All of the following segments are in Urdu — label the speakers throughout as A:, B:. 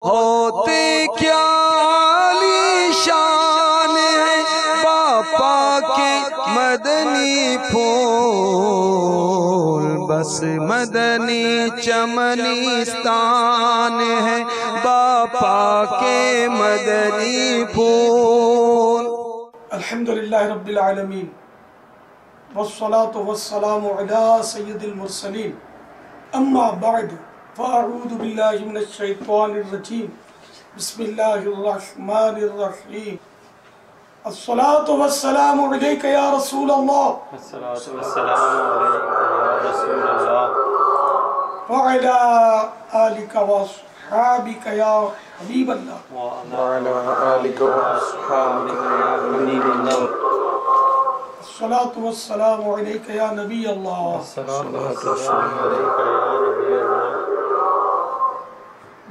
A: ہوتے کیا عالی شان ہے باپا کے مدنی پھول، بس مدنی چمنستان ہے باپا کے مدنی پھول۔
B: الحمدللہ رب العالمین والصلاة والسلام علی سید المرسلین، اما بعد فاعوذ باللہ من الشیطان الرجیم، بسم اللہ الرحمن الرحیم۔ الصلاة والسلام علیک یا رسول اللہ،
C: الصلاة والسلام علیک یا رسول اللہ،
B: وعلی آلک واصحابک یا حبیب اللہ،
C: وعلی آلک واصحابک یا حبیب اللہ،
B: الصلاة والسلام علیک یا نبی اللہ،
C: الصلاة والسلام علیک یا نبی اللہ،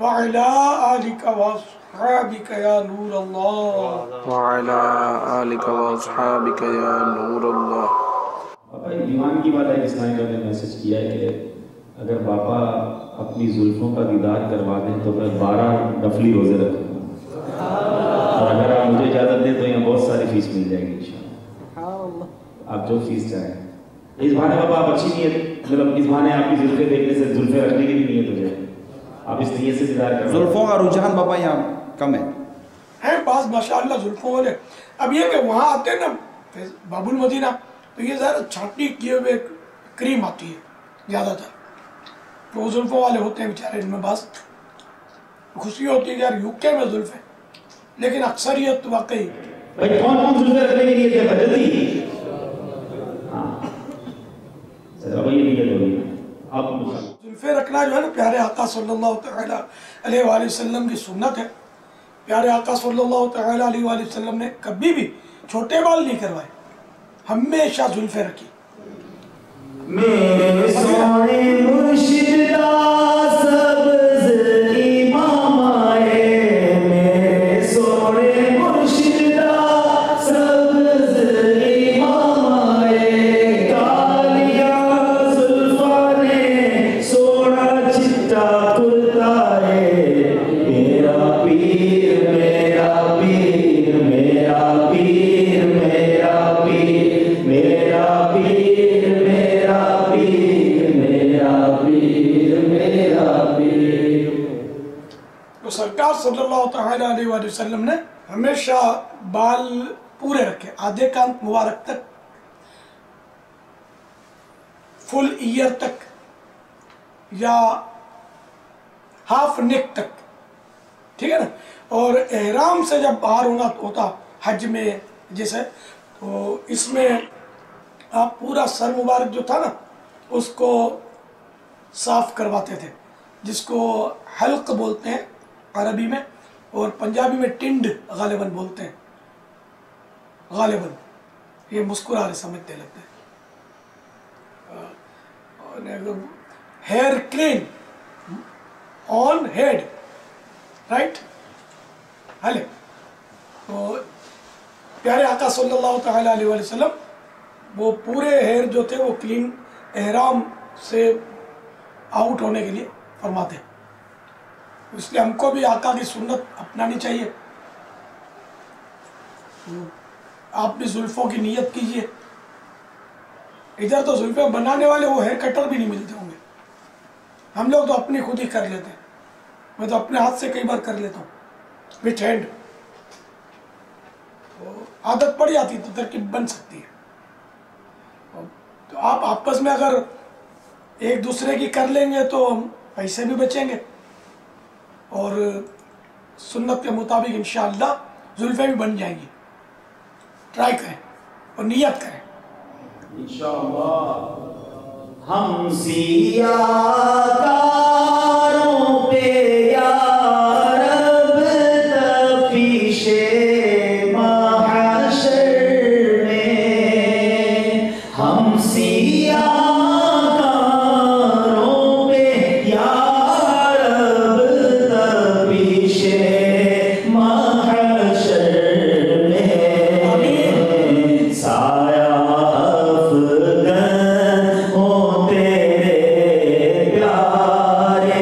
B: وعلی آلک واصحابک یا نور اللہ۔
D: وعلى آلك وأصحابك يا نور الله۔
E: ایمان کی بات ہے کہ اسلامی نے میسج کیا ہے کہ اگر باپا اپنی زلفوں کا دیدار کروا دیں تو میں 12 نفلی روزے رکھوں گا، اور اگر آپ مجھے اجازت دیں تو یہاں بہت ساری فیس مل جائے گی انشاءاللہ، آپ جو فیس چاہیں۔ اس بہانے باپا آپ اچھی نیت، مطلب اس بہانے آپ کی زلفیں دیکھنے سے زلفیں رکھنے کی بھی نیت ہو جائے، آپ اس نیت سے دیدار کریں۔
F: زلفوں کا رجحان باپا یہاں کم ہے،
B: ہیں بعض ماشاءاللہ زلفوں والے۔ اب یہ کہ وہاں آتے ہیں نا باب المدینہ تو یہ ظاہر چھانٹی کیے ہوئے کریم آتی ہے زیادہ تر، تو وہ زلفوں والے ہوتے ہیں بیچارے، ان میں بعض خوشی ہوتی ہے کہ یار یوکے میں زلفیں، لیکن اکثریت واقعی
E: بھائی کون کون زلفیں رکھنے کی نیت ہے جلدی؟ ہاں بابا یہ نیت ہوگی آپ
B: زلفیں رکھنا جو ہے نا پیارے آقا صلی اللہ تعالیٰ علیہ وآلہ وسلم کی سنت ہے۔ پیارے آقا صلی اللہ تعالیٰ علیہ وآلہ وسلم نے کبھی بھی چھوٹے بال نہیں کروائے، ہمیشہ زلفیں رکھی۔
E: میرے سونے مرشدہ سبز امام آئے، میرے سونے مرشدہ سبز امام آئے، کالیاں زلفاں نے سونا چٹا کرتا ہے، میرا پیر میرا پیر میرا پیر میرا پیر میرا پیر میرا پیر میرا پیر میرا پیر۔
B: تو سرکار صلی اللہ تعالیٰ علیہ وآلہ وسلم نے ہمیشہ بال پورے رکھے، آدھے کان مبارک تک، فل ایئر تک یا ہاف نیک تک، ٹھیک ہے نا۔ اور احرام سے جب باہر ہوتا حج میں جیسے، تو اس میں آپ پورا سر مبارک جو تھا نا اس کو صاف کرواتے تھے، جس کو حلق بولتے ہیں عربی میں، اور پنجابی میں ٹنڈ غالباً بولتے ہیں، غالباً یہ مسکرا رہے سمجھتے لگتے ہیں۔ ہیئر کلین آن ہیڈ، رائٹ، ہلے۔ تو پیارے آقا صلی اللہ تعالیٰ علیہ وسلم وہ پورے ہیئر جو تھے وہ کلین احرام سے آؤٹ ہونے کے لیے فرماتے ہیں، اس لیے ہم کو بھی آقا کی سنت اپنانی چاہیے۔ آپ بھی زلفوں کی نیت کیجئے۔ ادھر تو زلفیں بنانے والے وہ ہیئر کٹر بھی نہیں ملتے ہوں گے، ہم لوگ تو اپنی خود ہی کر لیتے ہیں، میں تو اپنے ہاتھ سے کئی بار کر لیتا ہوں وتھ ہینڈ، عادت پڑ جاتی تو ترکیب بن سکتی ہے۔ تو آپ آپس میں اگر ایک دوسرے کی کر لیں گے تو پیسے بھی بچیں گے، اور سنت کے مطابق انشاءاللہ زلفیں بھی بن جائیں گی۔ ٹرائی کریں اور نیت کریں۔
E: انشاءاللہ ہم سیاکاروں پہ یا رب تفتیش محشر میں، ہم سیاکاروں پہ یا رب تفتیش محشر میں، سایہ افغان ہو تیرے پیارے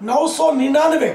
B: 999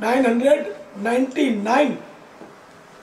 B: 1999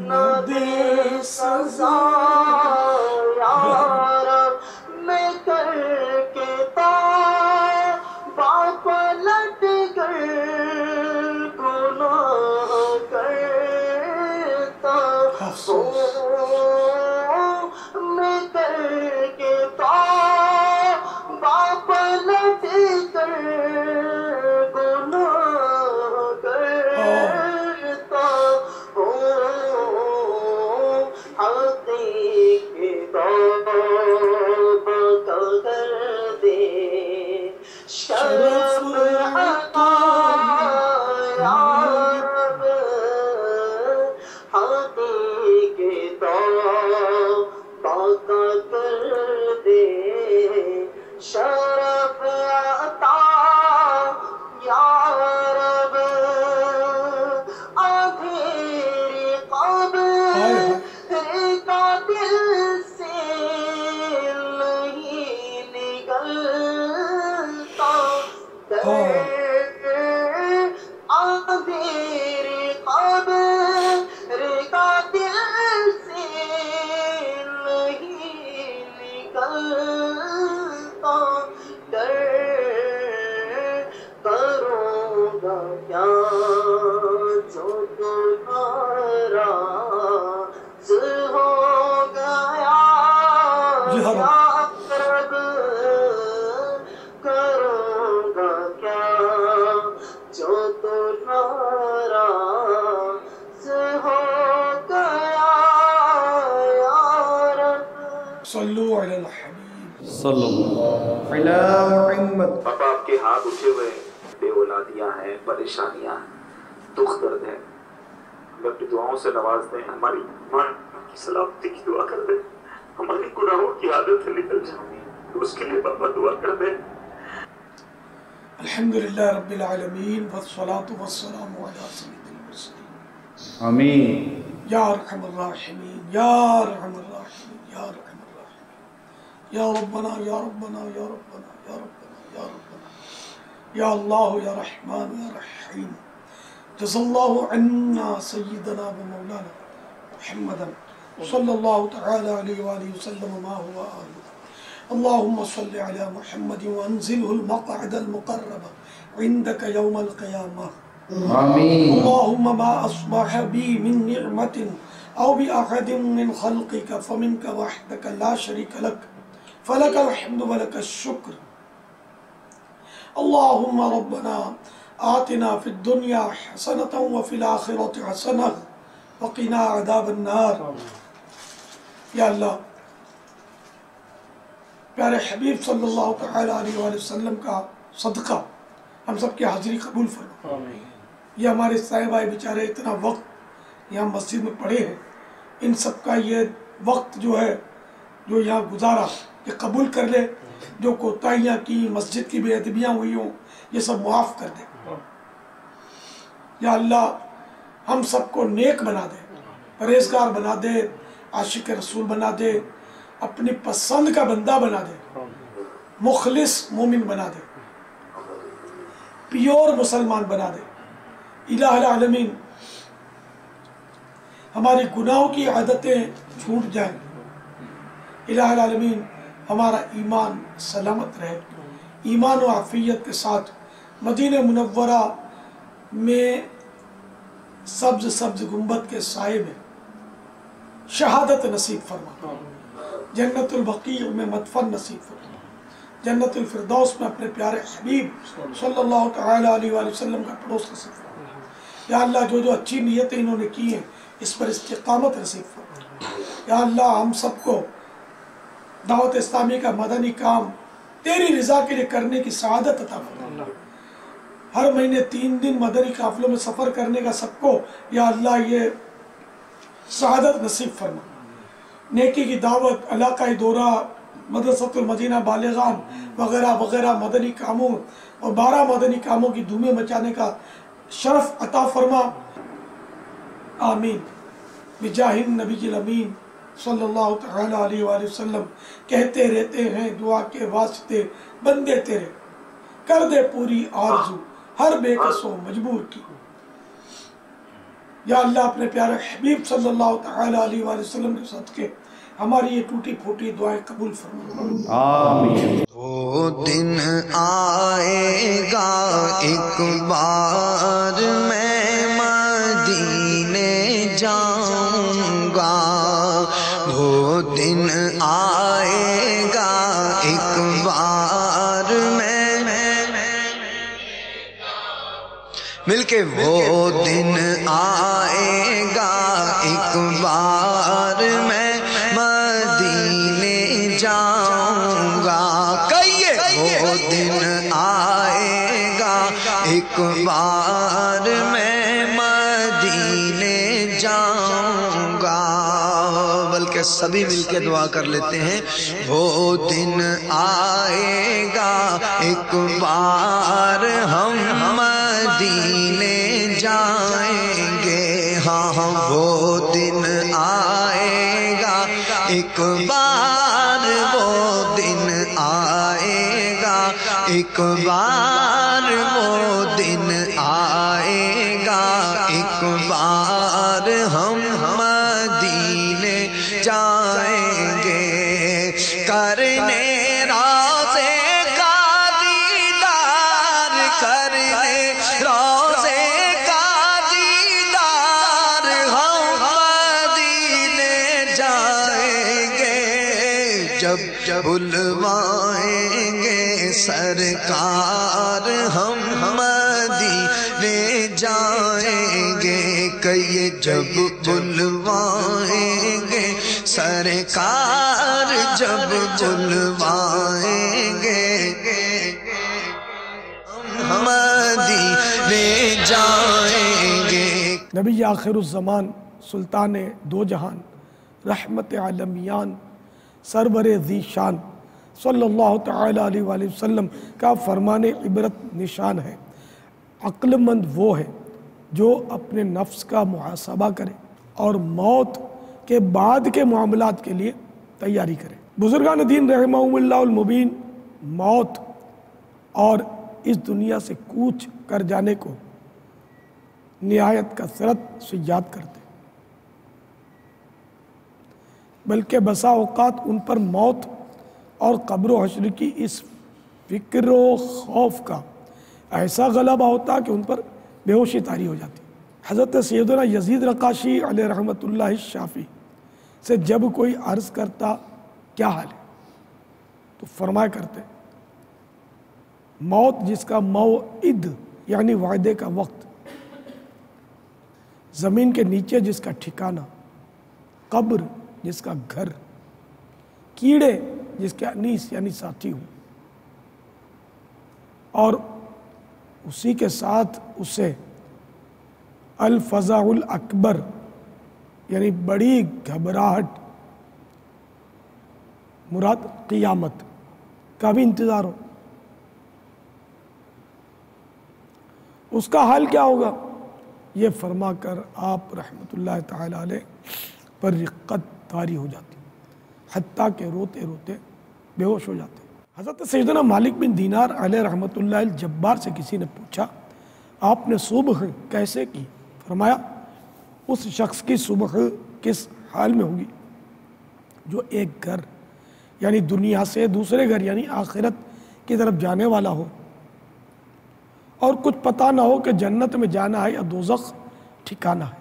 G: نہ دے سزا یا رب میں کر کے توبہ پلٹ کر گناہ کرتا ہوں میں کر کے توبہ پلٹ کر گناہ کرتا ہوں حقیقی توبہ کر دے شرف عطا یا رب حقیقی توبہ کر دے شرف عطا یا رب اندھیری قبر کا دل سے نہیں نکلتا اندھیری قبر کا دل سے نہیں نکلتا کروں گا کیا جو ناراض ہو گیا یا رب کروں گا کیا جو ناراض ہو گیا یا رب
B: صلو علی الحبیب
E: صلی اللہ
F: علی محمد.
C: پاپا آپ کے ہاتھ اٹھے ہوئے بے اولادیاں ہیں پریشانیاں ہیں دکھ درد ہے ہمیں اپنی دعاؤں سے نواز دیں ہماری ماں کی سلامتی کی دعا کر دیں ہماری گناہوں کی عادت سے نکل جائیں اس کے لیے پاپا دعا کر دیں
B: الحمدللہ رب العالمین والصلاة والسلام علی سید المرسلین
E: آمین
B: یا ارحم الراحمین یا ارحم الراحمین یا ارحم الراحمین یا ربنا یا ربنا یا ربنا یا ربنا یا ربنا یا اللہ یا رحمان یا رحیم جزا اللہ عنا سیدنا و مولانا محمدا صلی اللہ تعالی علیہ وآلہ وسلم ما هو آلہ اللهم صل على محمد وانزله المقعد المقرب عندك يوم القيامة
E: آمین
B: اللهم ما أصبح بي من نعمة أو بأحد من خلقك فمنك وحدك لا شريك لك فلك الحمد ولك الشكر اللهم ربنا آتنا في الدنيا حسنة وفي الآخرة حسنة وقنا عذاب النار یا اللہ پیارے حبیب صلی اللہ تعالی علیہ وآلہ وسلم کا صدقہ ہم سب کی حاضری قبول فرما یہ ہمارے صاحب آئے بیچارے اتنا وقت یہاں مسجد میں پڑے ہیں ان سب کا یہ وقت جو ہے جو یہاں گزارا یہ قبول کر لے جو کوتاہیاں کی مسجد کی بے ادبیاں ہوئی ہوں یہ سب معاف کر دے یا اللہ ہم سب کو نیک بنا دے پرہیزگار بنا دے عاشق رسول بنا دے اپنی پسند کا بندہ بنا دے مخلص مومن بنا دے پیور مسلمان بنا دے الہ العالمین ہماری گناہوں کی عادتیں چھوٹ جائیں الہ العالمین ہمارا ایمان سلامت رہے ایمان و عافیت کے ساتھ مدینہ منورہ میں سبز سبز گنبد کے سائے میں شہادت نصیب فرما جنت البقیع میں مدفن نصیب فرما جنت الفردوس میں اپنے پیارے حبیب صلی اللہ تعالی علیہ وآلہ وسلم کا پڑوس نصیب فرما یا اللہ جو جو اچھی نیتیں انہوں نے کی ہیں اس پر استقامت نصیب فرما یا اللہ ہم سب کو دعوت اسلامی کا مدنی کام تیری رضا کے لیے کرنے کی سعادت عطا فرما ہر مہینے 3 دن مدنی قافلوں میں سفر کرنے کا سب کو یا اللہ یہ سعادت نصیب فرما نیکی کی دعوت علاقائی دورہ مدرسۃ المدینہ بالغان وغیرہ وغیرہ مدنی کاموں اور 12 مدنی کاموں کی دھومیں مچانے کا شرف عطا فرما آمین بجاہ النبی الامین صلی اللہ تعالی علیہ وآلہ وسلم کہتے رہتے ہیں دعا کے واسطے بندے تیرے کر دے پوری آرزو ہر بے کس و مجبور کی یا اللہ اپنے پیارے حبیب صلی اللہ تعالیٰ علیہ وآلہ وسلم کے صدقے ہماری یہ ٹوٹی پھوٹی دعائیں قبول فرما۔
H: آمین۔
A: وہ دن آئے گا ایک بار میں مدینے جاؤں گا، وہ دن آئے گا ایک بار میں مل کے، وہ دن آئے گا ایک بار میں مدینے جاؤں گا، کہیے وہ دن آئے گا ایک بار میں مدینے جاؤں گا، بلکہ سبھی مل کے دعا کر لیتے ہیں، وہ دن آئے گا ایک بار ہم مدینے جائیں گے، ہاں ہاں وہ دن آئے گا ایک بار، وہ دن آئے گا ایک بار، وہ دن آئے گا ایک بار ہم مدینے جائیں گے، کرنے روضے کا دیدار، کرنے روضے کا دیدار ہم مدینے جائیں گے، جب بلوائیں گے سرکار ہم مدینے جائیں گے، کہیے جب بلوائیں گے سرکار، جب بلوائیں گے ہم مدینے جائیں گے۔
B: نبی آخر الزمان، سلطان دو جہان، رحمت عالمیان، سرور ذی شان صلی اللہ تعالیٰ علیہ وآلہ وسلم کا فرمان عبرت نشان ہے۔ عقل مند وہ ہے جو اپنے نفس کا محاسبہ کرے اور موت کے بعد کے معاملات کے لیے تیاری کرے۔ بزرگان دین رحمہم اللہ المبین موت اور اس دنیا سے کوچ کر جانے کو نہایت کثرت سے یاد کرتے، بلکہ بسا اوقات ان پر موت اور قبر و حشر کی اس فکر و خوف کا ایسا غلبہ ہوتا کہ ان پر بے ہوشی طاری ہو جاتی۔ حضرت سیدنا یزید رقاشی علیہ رحمۃ اللہ الشافی سے جب کوئی عرض کرتا کیا حال ہے تو فرمایا کرتے، موت جس کا موعد یعنی وعدے کا وقت، زمین کے نیچے جس کا ٹھکانہ، قبر جس کا گھر، کیڑے جس کے انیس یعنی ساتھی ہوں، اور اسی کے ساتھ اسے الفزع الاکبر یعنی بڑی گھبراہٹ مراد قیامت کا بھی انتظار ہو، اس کا حال کیا ہوگا؟ یہ فرما کر آپ رحمت اللہ تعالی علیہ پر رقت طاری ہو جاتی، حتیٰ کہ روتے روتے بے ہوش ہو جاتے۔ حضرت سیدنا مالک بن دینار علیہ رحمت اللہ الجبار سے کسی نے پوچھا آپ نے صبح کیسے کی؟ فرمایا اس شخص کی صبح کس حال میں ہوگی جو ایک گھر یعنی دنیا سے دوسرے گھر یعنی آخرت کی طرف جانے والا ہو اور کچھ پتہ نہ ہو کہ جنت میں جانا ہے یا دوزخ ٹھکانا ہے۔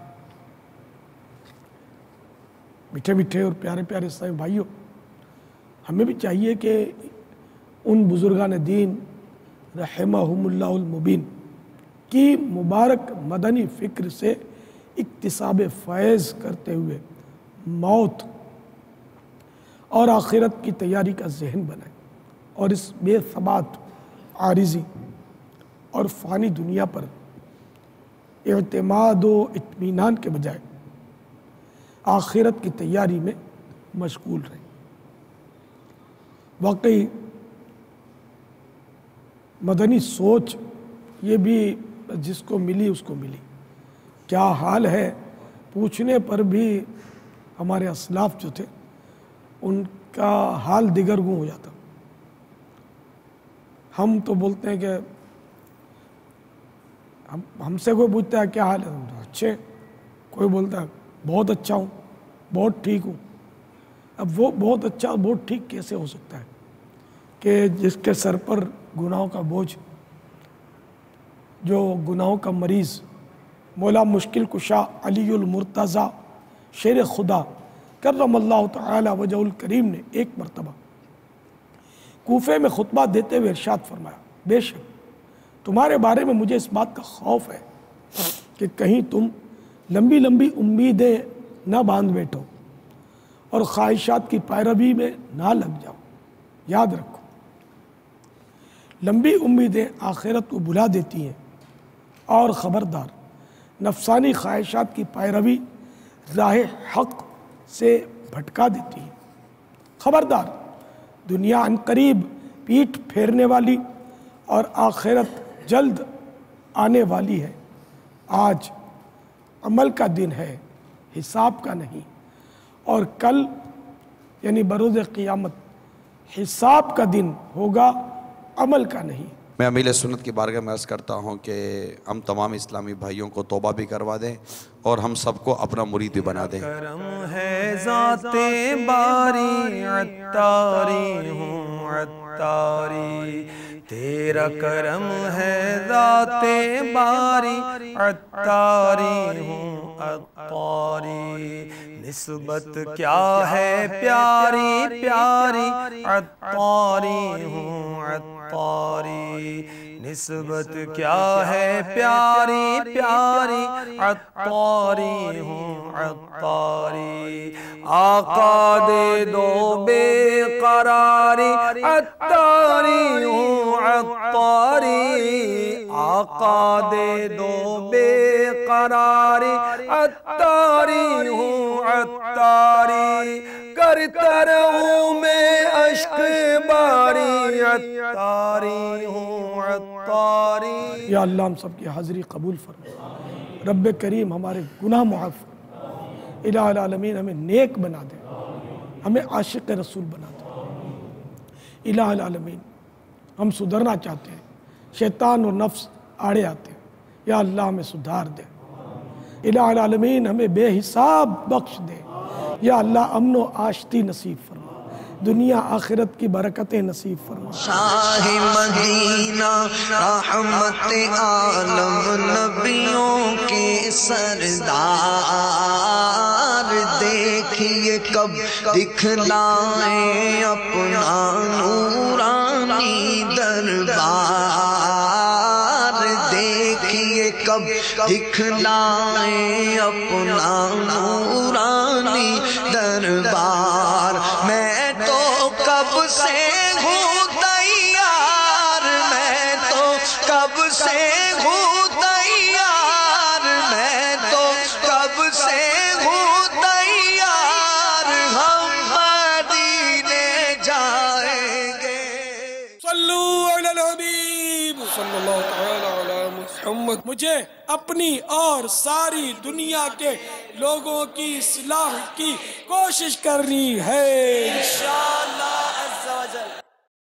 B: میٹھے میٹھے اور پیارے پیارے اسلامی بھائیوں، ہمیں بھی چاہیے کہ ان بزرگان دین رحمہم اللہ المبین کی مبارک مدنی فکر سے اکتساب فیض کرتے ہوئے موت اور آخرت کی تیاری کا ذہن بنائیں اور اس بے ثبات عارضی اور فانی دنیا پر اعتماد و اطمینان کے بجائے آخرت کی تیاری میں مشغول رہیں۔ واقعی مدنی سوچ یہ بھی جس کو ملی اس کو ملی، کیا حال ہے پوچھنے پر بھی ہمارے اسلاف جو تھے ان کا حال دیگرگوں ہو جاتا۔ ہم تو بولتے ہیں کہ ہم سے کوئی پوچھتا ہے کیا حال ہے، اچھے کوئی بولتا ہے بہت اچھا ہوں، بہت ٹھیک ہوں. اب وہ بہت اچھا بہت ٹھیک کیسے ہو سکتا ہے کہ جس کے سر پر گناہوں کا بوجھ، جو گناہوں کا مریض، مولا مشکل کشا علی المرتضی شیر خدا کرم اللہ تعالی وجہ الکریم نے ایک مرتبہ کوفے میں خطبہ دیتے ہوئے ارشاد فرمایا، بے شک تمہارے بارے میں مجھے اس بات کا خوف ہے کہ کہیں تم لمبی لمبی امیدیں نہ باندھ بیٹھو اور خواہشات کی پیروی میں نہ لگ جاؤ. یاد رکھو، لمبی امیدیں آخرت کو بلا دیتی ہیں، اور خبردار نفسانی خواہشات کی پیروی راہ حق سے بھٹکا دیتی ہے. خبردار، دنیا عنقریب پیٹھ پھیرنے والی اور آخرت جلد آنے والی ہے. آج عمل کا دن ہے، حساب کا نہیں، اور کل یعنی بروز قیامت حساب کا دن ہوگا، عمل کا نہیں.
I: میں امیل سنت کی بارگاہ میں عرض کرتا ہوں کہ ہم تمام اسلامی بھائیوں کو توبہ بھی کروا دیں اور ہم سب کو اپنا مرید بھی بنا دیں.
A: کرم ہے ذات باری عطاری ہوں عطاری، تیرا کرم ہے ذات باری عطاری ہوں عطاری، نسبت کیا ہے پیاری پیاری عطاری ہوں عطاری، نسبت کیا ہے پیاری پیاری عطاری ہوں عطاری، آقا دے دو بے قراری عطاری ہوں عطاری، آقا دے دو بے قراری عطاری ہوں عطاری، کرتا رہوں میں اشک باری عطاری ہوں عطاری.
B: یا اللہ ہم سب کی حاضری قبول فرما، رب کریم ہمارے گناہ معاف فرما، الہ العالمین ہمیں نیک بنا دے، ہمیں عاشق رسول بنا دے. الہ العالمین ہم سدھرنا چاہتے ہیں، شیطان اور نفس آڑے آتے ہیں، یا اللہ ہمیں سدھار دے. الہ العالمین ہمیں بے حساب بخش دے، یا اللہ امن و آشتی نصیب فرما، دنیا آخرت کی برکتیں نصیب فرما.
A: شاہ مدینہ رحمت عالم نبیوں کے سردار، دیکھیے کب دکھلائیں اپنا نورانی دربار، دیکھیے کب دکھلائیں اپنا نورانی دربار. میں تو کب سے ہوں تیار، میں تو کب سے ہوں تیار، میں تو کب سے ہوں تیار، ہم مدینے جائیں گے.
B: صلو علی الحبیب صلی اللہ تعالی علی محمد. مجھے اپنی اور ساری دنیا کے لوگوں کی اصلاح کی کوشش کرنی ہے.